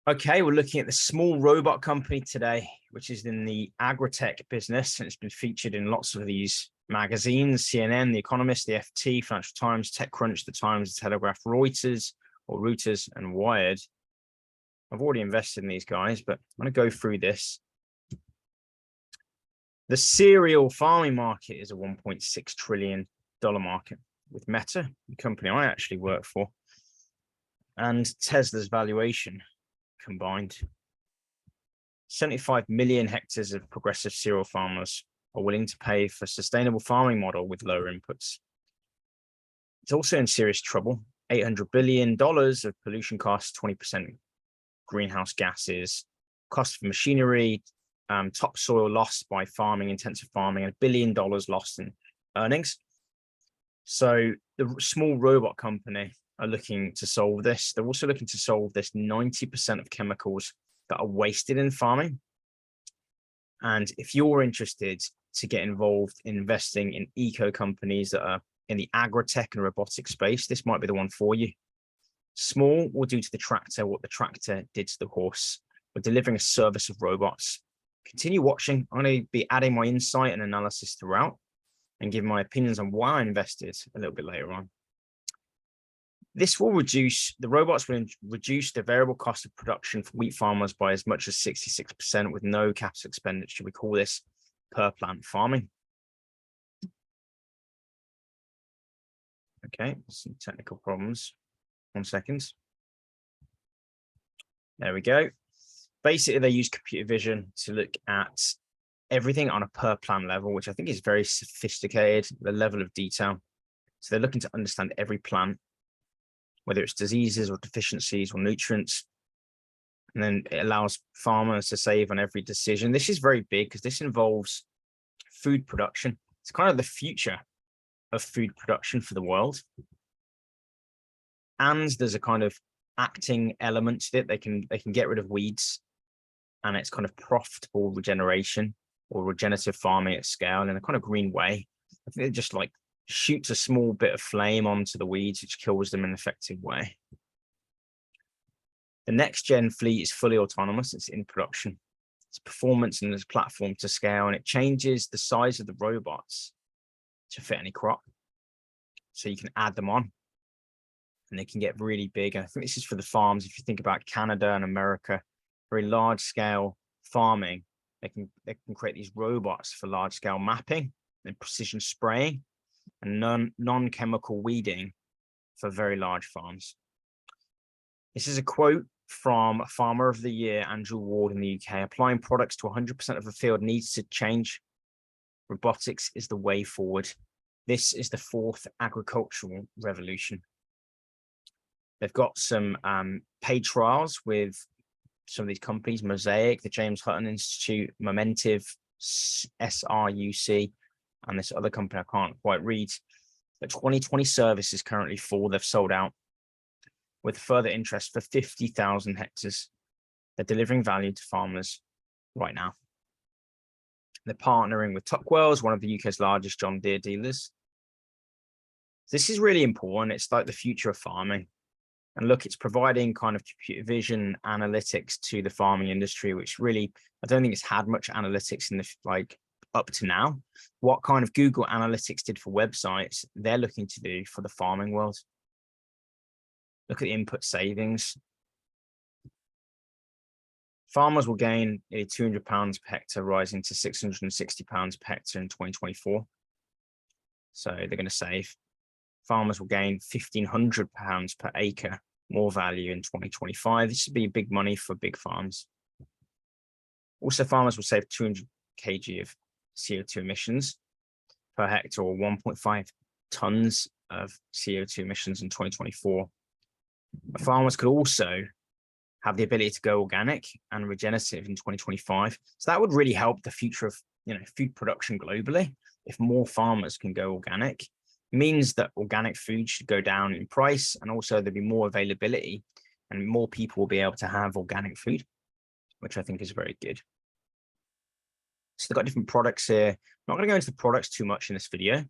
Okay, we're looking at the small robot company today, which is in the agri-tech business, and it's been featured in lots of these magazines: CNN, The Economist, The FT, Financial Times, TechCrunch, The Times, The Telegraph, Reuters, and Wired. I've already invested in these guys, but I'm going to go through this. The cereal farming market is a $1.6 trillion market, with Meta, the company I actually work for, and Tesla's valuation combined. 75 million hectares of progressive cereal farmers are willing to pay for a sustainable farming model with lower inputs. It's also in serious trouble. $800 billion of pollution costs, 20% greenhouse gases, cost of machinery, topsoil lost by farming, intensive farming, and $1 billion lost in earnings. So the small robot company are looking to solve this. They're also looking to solve this 90% of chemicals that are wasted in farming. And if you're interested to get involved in investing in eco companies that are in the agri-tech and robotic space, this might be the one for you. Small will do to the tractor what the tractor did to the horse. We're delivering a service of robots. Continue watching. I'm going to be adding my insight and analysis throughout and give my opinions on why I invested a little bit later on. This will the robots will reduce the variable cost of production for wheat farmers by as much as 66% with no capital expenditure. We call this per plant farming. Okay, some technical problems. 1 second. There we go. Basically, they use computer vision to look at everything on a per plant level, which I think is very sophisticated, the level of detail. So they're looking to understand every plant, whether it's diseases or deficiencies or nutrients. And then it allows farmers to save on every decision. This is very big because this involves food production. It's kind of the future of food production for the world. And there's a kind of acting element to it. They can get rid of weeds, and it's kind of profitable regeneration or regenerative farming at scale in a kind of green way. I think it just like shoots a small bit of flame onto the weeds, which kills them in an effective way. The next gen fleet is fully autonomous. It's in production. It's performance and there's a platform to scale, and it changes the size of the robots to fit any crop. So you can add them on and they can get really big. And I think this is for the farms. If you think about Canada and America, very large scale farming, they can create these robots for large scale mapping and precision spraying and non-chemical weeding for very large farms. This is a quote from Farmer of the Year, Andrew Ward in the UK. Applying products to 100% of the field needs to change. Robotics is the way forward. This is the fourth agricultural revolution. They've got some paid trials with some of these companies: Mosaic, the James Hutton Institute, Momentive, SRUC, and this other company I can't quite read. The 2020 service is currently full. They've sold out, with further interest for 50,000 hectares. They're delivering value to farmers right now. They're partnering with Tuckwells, one of the UK's largest John Deere dealers. This is really important. It's like the future of farming. And look, it's providing kind of computer vision analytics to the farming industry, which really, I don't think it's had much analytics in the up to now. What kind of Google Analytics did for websites, they're looking to do for the farming world. Look at the input savings. Farmers will gain nearly £200 per hectare, rising to £660 per hectare in 2024. So they're going to save. Farmers will gain £1,500 per acre more value in 2025. This would be big money for big farms. Also, farmers will save 200 kg of CO2 emissions per hectare, or 1.5 tons of CO2 emissions in 2024. Farmers could also have the ability to go organic and regenerative in 2025. So that would really help the future of food production globally. If more farmers can go organic, it means that organic food should go down in price, and also there'll be more availability and more people will be able to have organic food, which I think is very good. So they've got different products here. I'm not going to go into the products too much in this video.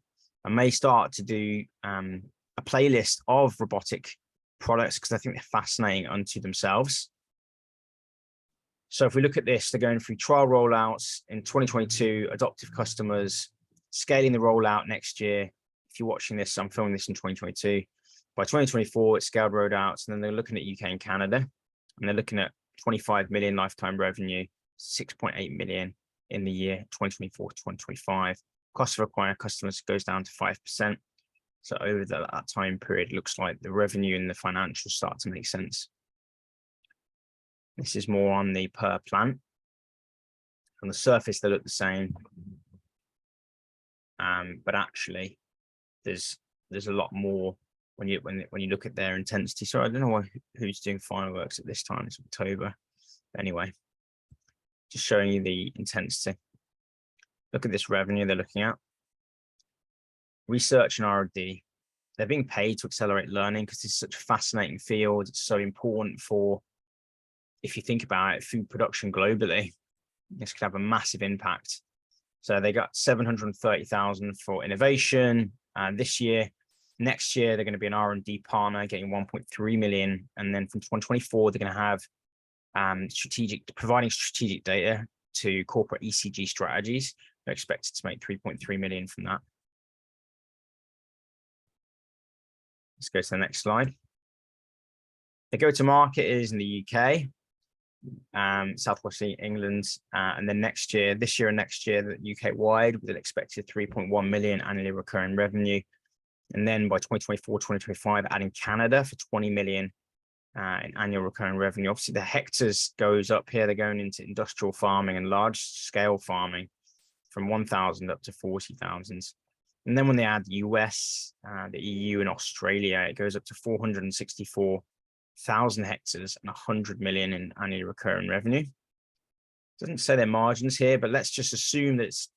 I may start to do a playlist of robotic products because I think they're fascinating unto themselves. So if we look at this, they're going through trial rollouts in 2022, adoptive customers, scaling the rollout next year. If you're watching this, I'm filming this in 2022. By 2024, it's scaled rollouts, and then they're looking at UK and Canada, and they're looking at 25 million lifetime revenue, 6.8 million in the year 2024 to 2025. Cost of acquiring customers goes down to 5%. So over that time period, it looks like the revenue and the financials start to make sense. This is more on the per plant. On the surface, they look the same, but actually, there's a lot more when you look at their intensity. So I don't know who's doing fireworks at this time. It's October. But anyway, just showing you the intensity. Look at this revenue they're looking at. Research and R&D. They're being paid to accelerate learning because it's such a fascinating field. It's so important for, if you think about it, food production globally. This could have a massive impact. So they got 730,000 for innovation this year. Next year, they're going to be an R&D partner getting 1.3 million. And then from 2024, they're going to have providing strategic data to corporate ECG strategies. They're expected to make 3.3 million from that. Let's go to the next slide. The go-to-market is in the UK, Southwest England, and then this year and next year, the UK-wide with an expected 3.1 million annually recurring revenue. And then by 2024, 2025, adding Canada for 20 million in annual recurring revenue. Obviously, the hectares goes up here. They're going into industrial farming and large-scale farming from 1,000 up to 40,000. And then when they add the US, the EU, and Australia, it goes up to 464,000 hectares and 100 million in annually recurring revenue. Doesn't say their margins here, but let's just assume that it's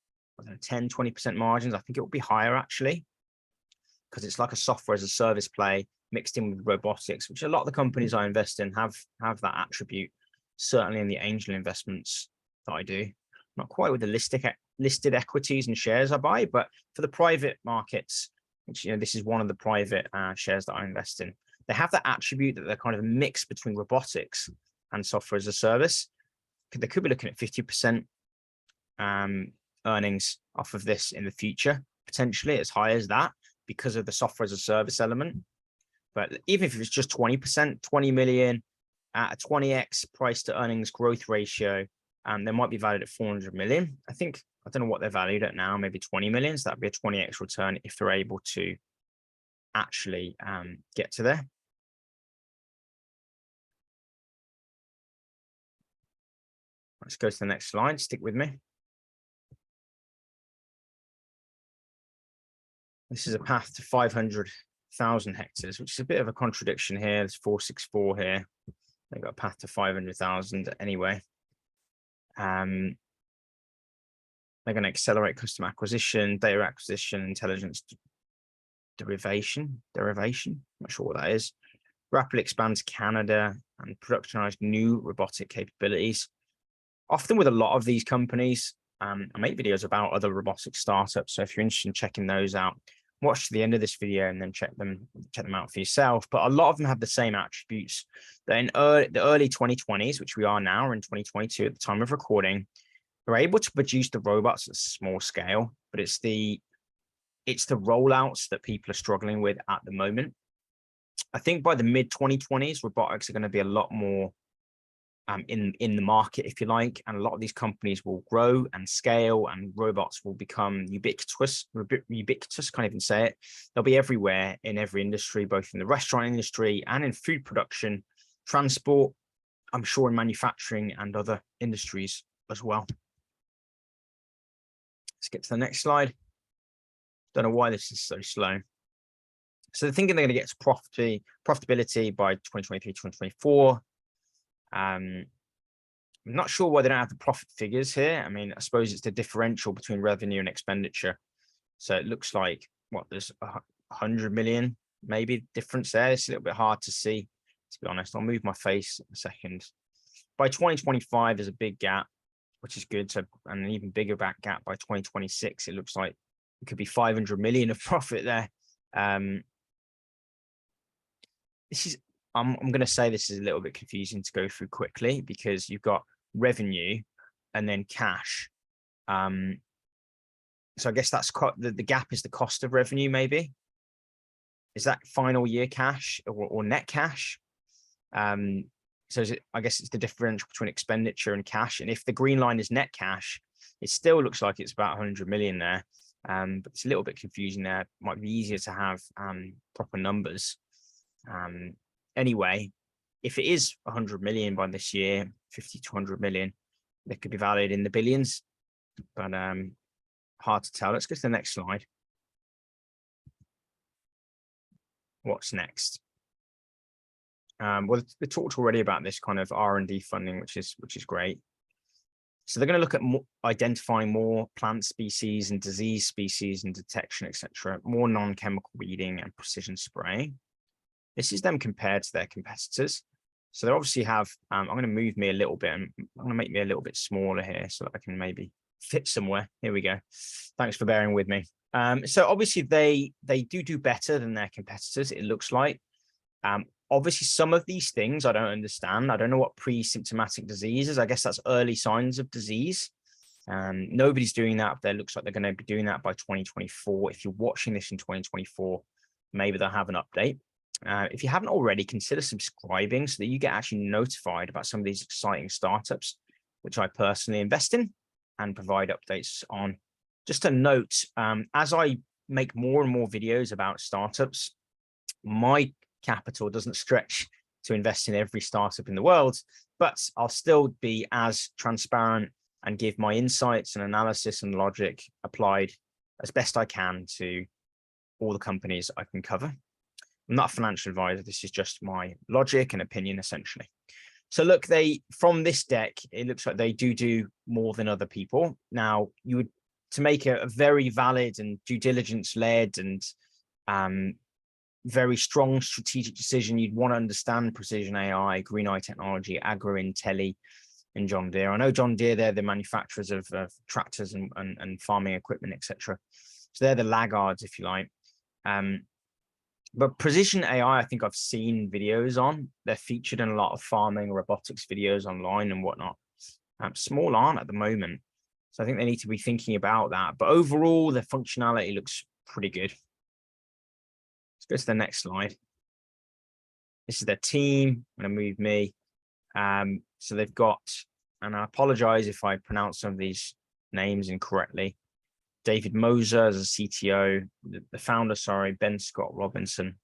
10, 20% margins. I think it will be higher actually, because it's like a software as a service play mixed in with robotics, which a lot of the companies I invest in have that attribute, certainly in the angel investments that I do. Not quite with the listed equities and shares I buy, but for the private markets, which, this is one of the private shares that I invest in. They have that attribute that they're kind of a mix between robotics and software as a service. They could be looking at 50% earnings off of this in the future, potentially as high as that because of the software as a service element. But even if it's just 20%, 20 million at a 20x price to earnings growth ratio, they might be valued at 400 million. I don't know what they're valued at now, maybe 20 million. So that'd be a 20x return if they're able to actually get to there. Let's go to the next slide. Stick with me. This is a path to 500,000 hectares, which is a bit of a contradiction here. There's 464 here. They've got a path to 500,000 anyway. They're going to accelerate customer acquisition, data acquisition, intelligence derivation. Not sure what that is. Rapidly expands Canada and productionize new robotic capabilities. Often with a lot of these companies, I make videos about other robotic startups. So if you're interested in checking those out, watch to the end of this video and then check them out for yourself. But a lot of them have the same attributes. That in the early 2020s, which we are now, or in 2022 at the time of recording, they're able to produce the robots at a small scale, but it's the rollouts that people are struggling with at the moment. I think by the mid 2020s, robotics are going to be a lot more in the market, if you like, and a lot of these companies will grow and scale, and robots will become ubiquitous. Can't even say it. They'll be everywhere in every industry, both in the restaurant industry and in food production, transport, I'm sure in manufacturing and other industries as well. Let's get to the next slide. Don't know why this is so slow. So they're thinking they're going to get to profitability by 2023, 2024. I'm not sure why they don't have the profit figures here. I mean, I suppose it's the differential between revenue and expenditure. So it looks like there's 100 million maybe difference there. It's a little bit hard to see, to be honest. I'll move my face a second. By 2025, there's a big gap, which is good. So, and an even bigger back gap by 2026. It looks like it could be 500 million of profit there. I'm going to say this is a little bit confusing to go through quickly, because you've got revenue and then cash. So I guess that's the gap is the cost of revenue, maybe. Is that final year cash or net cash? So I guess it's the differential between expenditure and cash. And if the green line is net cash, it still looks like it's about 100 million there. But it's a little bit confusing there. Might be easier to have proper numbers. Anyway, if it is 100 million by this year, 50 to 100 million, they could be valued in the billions, but hard to tell. Let's go to the next slide. What's next? Well, we talked already about this kind of R&D funding, which is great. So they're going to look at identifying more plant species and disease species and detection, etc., more non-chemical weeding and precision spraying. This is them compared to their competitors. So they obviously have, I'm going to move me a little bit, and I'm going to make me a little bit smaller here so that I can maybe fit somewhere. Here we go. Thanks for bearing with me. So obviously they do better than their competitors, it looks like. Obviously, some of these things I don't understand. I don't know what pre-symptomatic disease is. I guess that's early signs of disease. Nobody's doing that. But it looks like they're going to be doing that by 2024. If you're watching this in 2024, maybe they'll have an update. If you haven't already, consider subscribing so that you get actually notified about some of these exciting startups, which I personally invest in and provide updates on. Just a note, as I make more and more videos about startups, my capital doesn't stretch to invest in every startup in the world, but I'll still be as transparent and give my insights and analysis and logic applied as best I can to all the companies I can cover. I'm not a financial advisor. This is just my logic and opinion, essentially. So look, from this deck, it looks like they do more than other people. Now, to make a very valid and due diligence led and very strong strategic decision, you'd want to understand precision AI, green eye technology, agri, Intelli, and John Deere. I know John Deere, they're the manufacturers of tractors and farming equipment, etc. So they're the laggards, if you like. But precision AI, I think I've seen videos on. They're featured in a lot of farming robotics videos online and whatnot. Small aren't at the moment. So I think they need to be thinking about that. But overall, the functionality looks pretty good. Let's go to the next slide. This is their team. I'm going to move me. So they've got, and I apologize if I pronounce some of these names incorrectly. David Moser as a CTO, the founder, Ben Scott Robinson,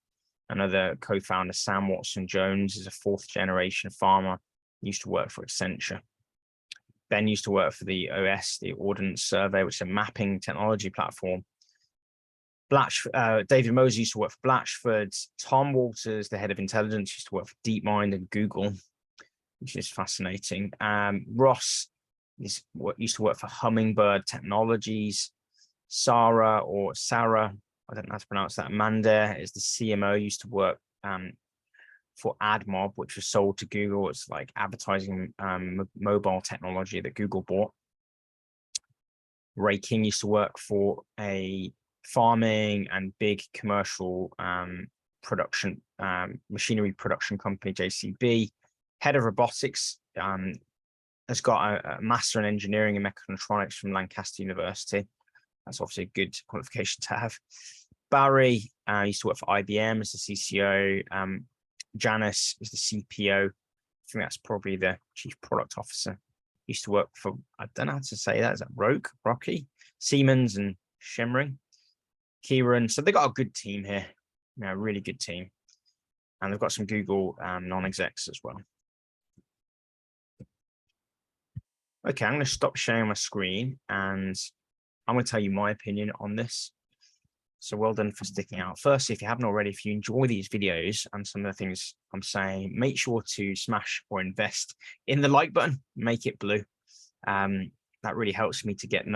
another co-founder, Sam Watson-Jones, is a fourth generation farmer, used to work for Accenture. Ben used to work for the OS, the Ordnance Survey, which is a mapping technology platform. David Moser used to work for Blatchford. Tom Walters, the head of intelligence, used to work for DeepMind and Google, which is fascinating. Ross used to work for Hummingbird Technologies. Sarah, I don't know how to pronounce that, Amanda is the CMO, used to work for AdMob, which was sold to Google. It's like advertising mobile technology that Google bought. Ray King used to work for a farming and big commercial production machinery production company, JCB. Head of robotics, has got a master in engineering and mechatronics from Lancaster University. That's obviously a good qualification to have. Barry used to work for IBM as the CCO. Janice is the CPO. I think that's probably the chief product officer. Used to work for, I don't know how to say that. Is that Rocky, Siemens and Shimring. Kieran. So they got a good team here, a really good team. And they've got some Google non-execs as well. Okay, I'm going to stop sharing my screen and I'm going to tell you my opinion on this. So well done for sticking out. Firstly, if you haven't already, if you enjoy these videos and some of the things I'm saying, make sure to smash or invest in the like button, make it blue. That really helps me to get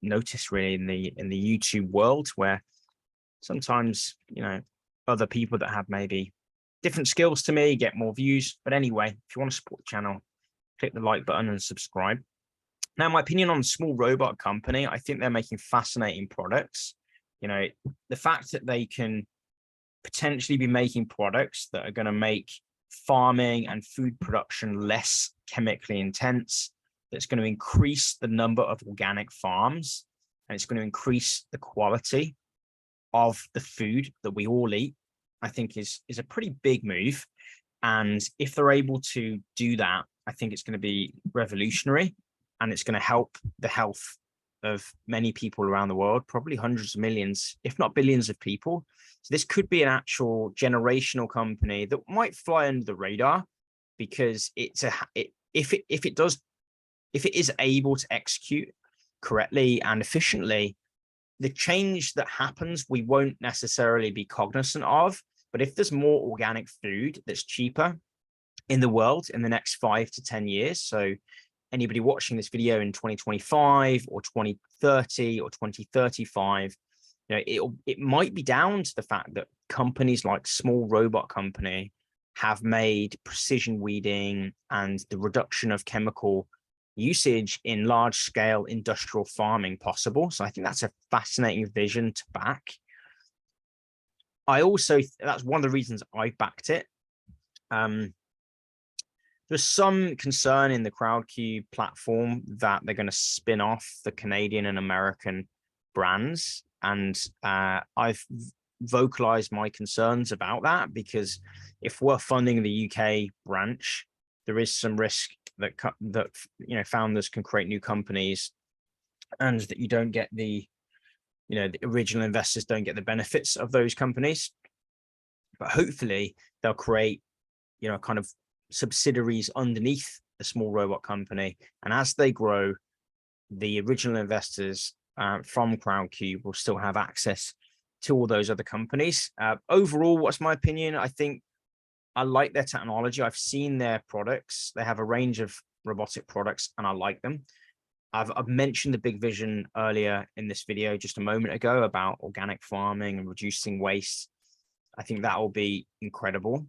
noticed really in the YouTube world, where sometimes, other people that have maybe different skills to me get more views. But anyway, if you want to support the channel, click the like button and subscribe. Now, my opinion on small robot company, I think they're making fascinating products. The fact that they can potentially be making products that are going to make farming and food production less chemically intense, that's going to increase the number of organic farms, and it's going to increase the quality of the food that we all eat, I think is a pretty big move. And if they're able to do that, I think it's going to be revolutionary, and it's going to help the health of many people around the world, probably hundreds of millions, if not billions of people. So this could be an actual generational company that might fly under the radar, because if it is able to execute correctly and efficiently, the change that happens, we won't necessarily be cognizant of. But if there's more organic food that's cheaper in the world in the next 5 to 10 years, so anybody watching this video in 2025 or 2030 or 2035, it might be down to the fact that companies like Small Robot Company have made precision weeding and the reduction of chemical usage in large scale industrial farming possible. So I think that's a fascinating vision to back. That's one of the reasons I backed it. There's some concern in the Crowdcube platform that they're going to spin off the Canadian and American brands. And I've vocalized my concerns about that, because if we're funding the UK branch, there is some risk that founders can create new companies, and that you don't get the original investors don't get the benefits of those companies. But hopefully they'll create kind of subsidiaries underneath the Small Robot Company, and as they grow, the original investors from Crowdcube will still have access to all those other companies. Overall, what's my opinion? I think I like their technology. I've seen their products. They have a range of robotic products, and I like them. I've mentioned the big vision earlier in this video just a moment ago about organic farming and reducing waste. I think that will be incredible.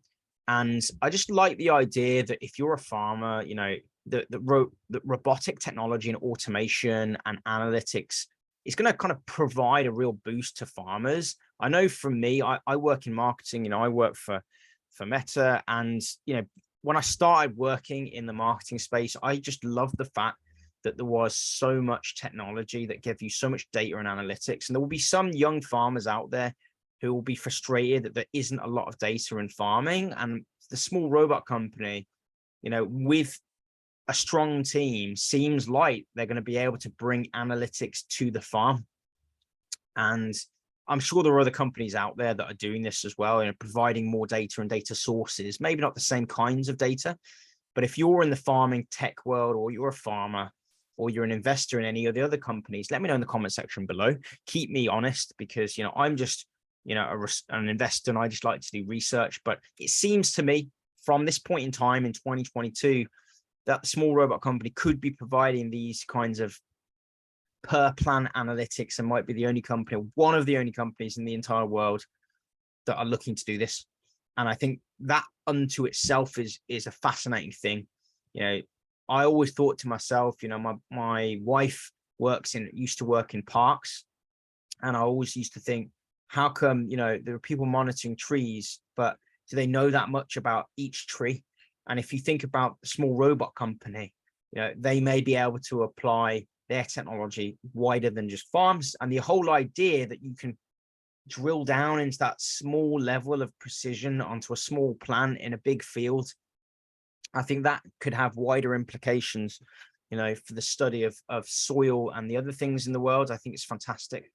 And I just like the idea that if you're a farmer, the robotic technology and automation and analytics is going to kind of provide a real boost to farmers. I know for me, I work in marketing, I work for Meta, and when I started working in the marketing space, I just loved the fact that there was so much technology that gave you so much data and analytics. And there will be some young farmers out there who will be frustrated that there isn't a lot of data in farming. And the Small Robot Company, with a strong team, seems like they're going to be able to bring analytics to the farm. And I'm sure there are other companies out there that are doing this as well, providing more data and data sources, maybe not the same kinds of data. But if you're in the farming tech world, or you're a farmer, or you're an investor in any of the other companies, let me know in the comment section below. Keep me honest, because I'm just an investor, and I just like to do research. But it seems to me from this point in time in 2022 that the Small Robot Company could be providing these kinds of per plan analytics, and might be the only company, one of the only companies in the entire world that are looking to do this. And I think that unto itself is a fascinating thing. I always thought to myself, my wife used to work in parks, and I always used to think, how come, there are people monitoring trees, but do they know that much about each tree? And if you think about the Small Robot Company, they may be able to apply their technology wider than just farms. And the whole idea that you can drill down into that small level of precision onto a small plant in a big field, I think that could have wider implications, for the study of soil and the other things in the world. I think it's fantastic.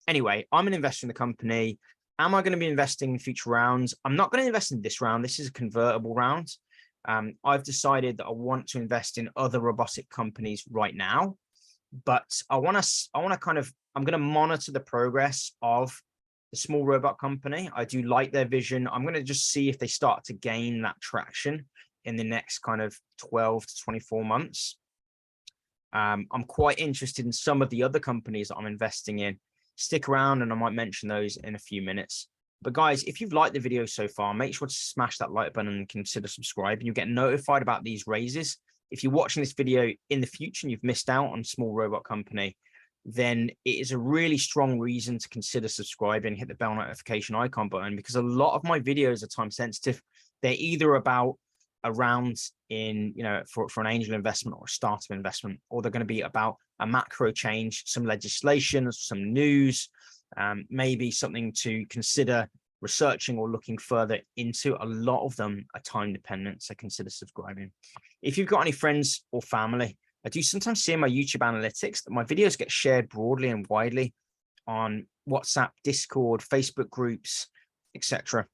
Anyway, I'm an investor in the company. Am I going to be investing in future rounds? I'm not going to invest in this round. This is a convertible round. I've decided that I want to invest in other robotic companies right now, but I'm going to monitor the progress of the Small Robot Company. I do like their vision. I'm going to just see if they start to gain that traction in the next kind of 12 to 24 months. I'm quite interested in some of the other companies that I'm investing in. Stick around and I might mention those in a few minutes. But guys, if you've liked the video so far, make sure to smash that like button and consider subscribing. You'll get notified about these raises. If you're watching this video in the future and you've missed out on Small Robot Company, then it is a really strong reason to consider subscribing, hit the bell notification icon button, because a lot of my videos are time sensitive. They're either about a round in, for an angel investment or a startup investment, or they're going to be about a macro change, some legislation, some news, maybe something to consider researching or looking further into. A lot of them are time dependent, so consider subscribing. If you've got any friends or family, I do sometimes see in my YouTube analytics that my videos get shared broadly and widely on WhatsApp, Discord, Facebook groups, etc.,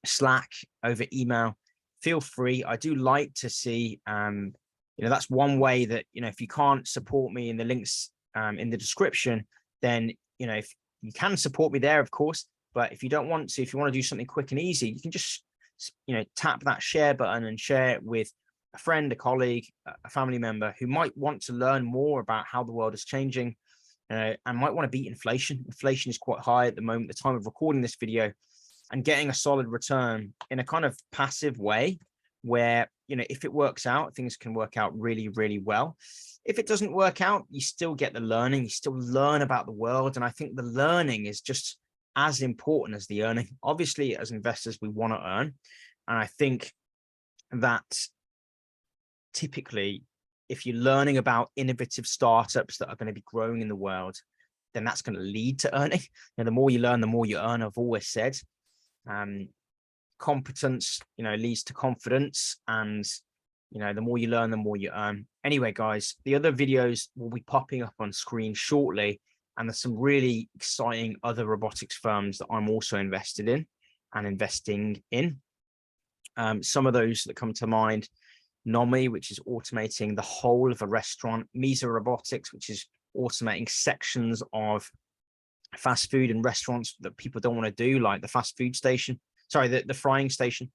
Slack, over email. Feel free. I do like to see, that's one way that, if you can't support me in the links in the description, then, if you can support me there, of course. But if you don't want to, if you want to do something quick and easy, you can just, tap that share button and share it with a friend, a colleague, a family member who might want to learn more about how the world is changing and might want to beat inflation. Inflation is quite high at the moment, at the time of recording this video, and getting a solid return in a kind of passive way where, if it works out, things can work out really, really well. If it doesn't work out, you still get the learning, you still learn about the world. And I think the learning is just as important as the earning. Obviously, as investors, we want to earn. And I think that typically, if you're learning about innovative startups that are going to be growing in the world, then that's going to lead to earning. The more you learn, the more you earn, I've always said. Competence, leads to confidence, and the more you learn, the more you earn. Anyway, guys, the other videos will be popping up on screen shortly, and there's some really exciting other robotics firms that I'm also invested in and investing in. Some of those that come to mind: Nomi, which is automating the whole of a restaurant; Misa Robotics, which is automating sections of fast food and restaurants that people don't want to do, like the fast food station, the frying station;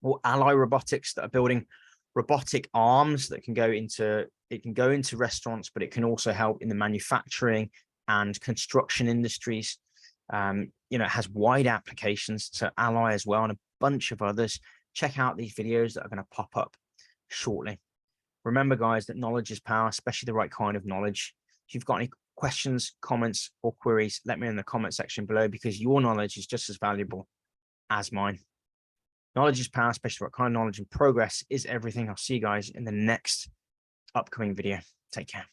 or Ally Robotics, that are building robotic arms that can go into restaurants, but it can also help in the manufacturing and construction industries. It has wide applications to Ally as well, and a bunch of others. Check out these videos that are going to pop up shortly. Remember, guys, that knowledge is power, especially the right kind of knowledge. If you've got any questions, comments, or queries, let me know in the comment section below, because your knowledge is just as valuable as mine. Knowledge is power, especially the right kind of knowledge, and progress is everything. I'll see you guys in the next upcoming video. Take care.